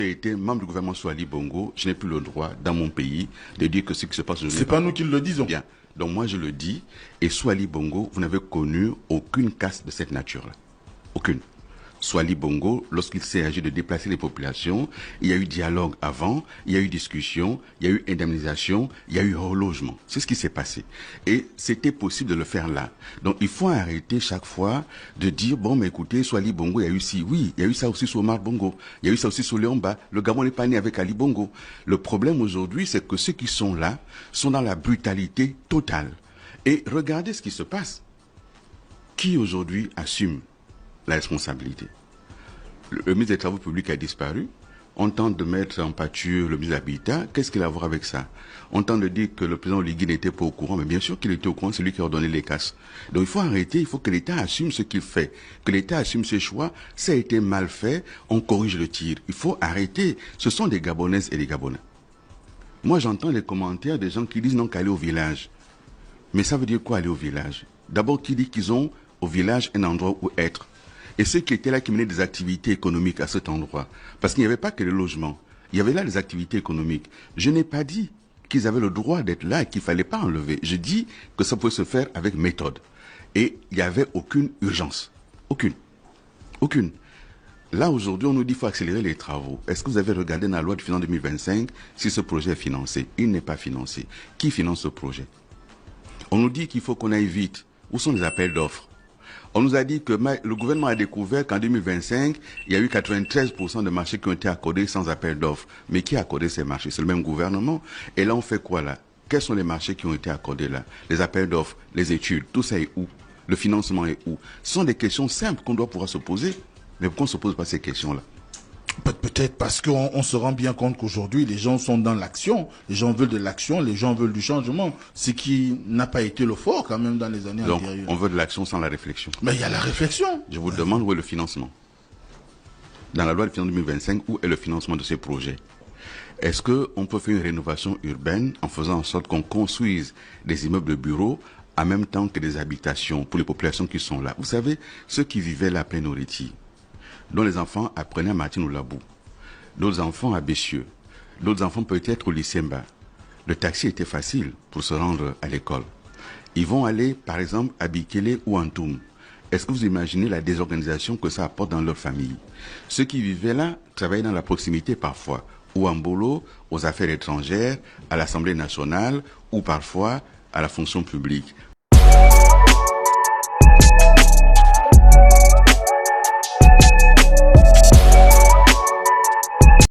J'ai été membre du gouvernement sous Ali Bongo, je n'ai plus le droit, dans mon pays, de dire que ce qui se passe aujourd'hui. C'est pas nous qui le disons. Bien. Donc moi je le dis, et sous Ali Bongo, vous n'avez connu aucune casse de cette nature-là. Aucune. Sous Ali Bongo, lorsqu'il s'est agi de déplacer les populations, il y a eu dialogue avant, il y a eu discussion, il y a eu indemnisation, il y a eu relogement. C'est ce qui s'est passé. Et c'était possible de le faire là. Donc il faut arrêter chaque fois de dire, bon, mais écoutez, sous Ali Bongo, il y a eu ci. Oui, il y a eu ça aussi sous Omar Bongo. Il y a eu ça aussi sous Léon Mba. Le Gabon n'est pas né avec Ali Bongo. Le problème aujourd'hui, c'est que ceux qui sont là sont dans la brutalité totale. Et regardez ce qui se passe. Qui aujourd'hui assume la responsabilité? Le ministre des Travaux publics a disparu. On tente de mettre en pâture le ministre de l'Habitat. Qu'est-ce qu'il a à voir avec ça? On tente de dire que le président Oligui n'était pas au courant, mais bien sûr qu'il était au courant, c'est lui qui a ordonné les casses. Donc il faut arrêter, il faut que l'État assume ce qu'il fait, que l'État assume ses choix. Ça a été mal fait, on corrige le tir. Il faut arrêter. Ce sont des Gabonaises et des Gabonais. Moi j'entends les commentaires des gens qui disent non qu'aller au village. Mais ça veut dire quoi aller au village? D'abord, qui dit qu'ils ont au village un endroit où être? Et ceux qui étaient là, qui menaient des activités économiques à cet endroit. Parce qu'il n'y avait pas que le logement. Il y avait là des activités économiques. Je n'ai pas dit qu'ils avaient le droit d'être là et qu'il ne fallait pas enlever. Je dis que ça pouvait se faire avec méthode. Et il n'y avait aucune urgence. Aucune. Aucune. Là, aujourd'hui, on nous dit qu'il faut accélérer les travaux. Est-ce que vous avez regardé dans la loi de finances 2025 si ce projet est financé? Il n'est pas financé. Qui finance ce projet? On nous dit qu'il faut qu'on aille vite. Où sont les appels d'offres? On nous a dit que le gouvernement a découvert qu'en 2025, il y a eu 93% de marchés qui ont été accordés sans appel d'offres. Mais qui a accordé ces marchés? C'est le même gouvernement. Et là, on fait quoi là? Quels sont les marchés qui ont été accordés là? Les appels d'offres, les études, tout ça est où? Le financement est où? Ce sont des questions simples qu'on doit pouvoir se poser. Mais pourquoi on ne se pose pas ces questions-là? Peut-être parce qu'on se rend bien compte qu'aujourd'hui, les gens sont dans l'action. Les gens veulent de l'action, les gens veulent du changement. Ce qui n'a pas été le fort quand même dans les années antérieures. Donc, on veut de l'action sans la réflexion. Mais il y a la réflexion. Je vous demande où est le financement. Dans la loi de finances 2025, où est le financement de ces projets? Est-ce qu'on peut faire une rénovation urbaine en faisant en sorte qu'on construise des immeubles de bureaux en même temps que des habitations pour les populations qui sont là? Vous savez, ceux qui vivaient là à Plein-Oriti, dont les enfants apprenaient à Martine ou Labou, d'autres enfants à Bessieux, d'autres enfants peut-être au lycée Mba. Le taxi était facile pour se rendre à l'école. Ils vont aller, par exemple, à Bikele ou à Ntoum. Est-ce que vous imaginez la désorganisation que ça apporte dans leur famille? Ceux qui vivaient là travaillaient dans la proximité parfois, ou en Bolo, aux affaires étrangères, à l'Assemblée nationale, ou parfois à la fonction publique.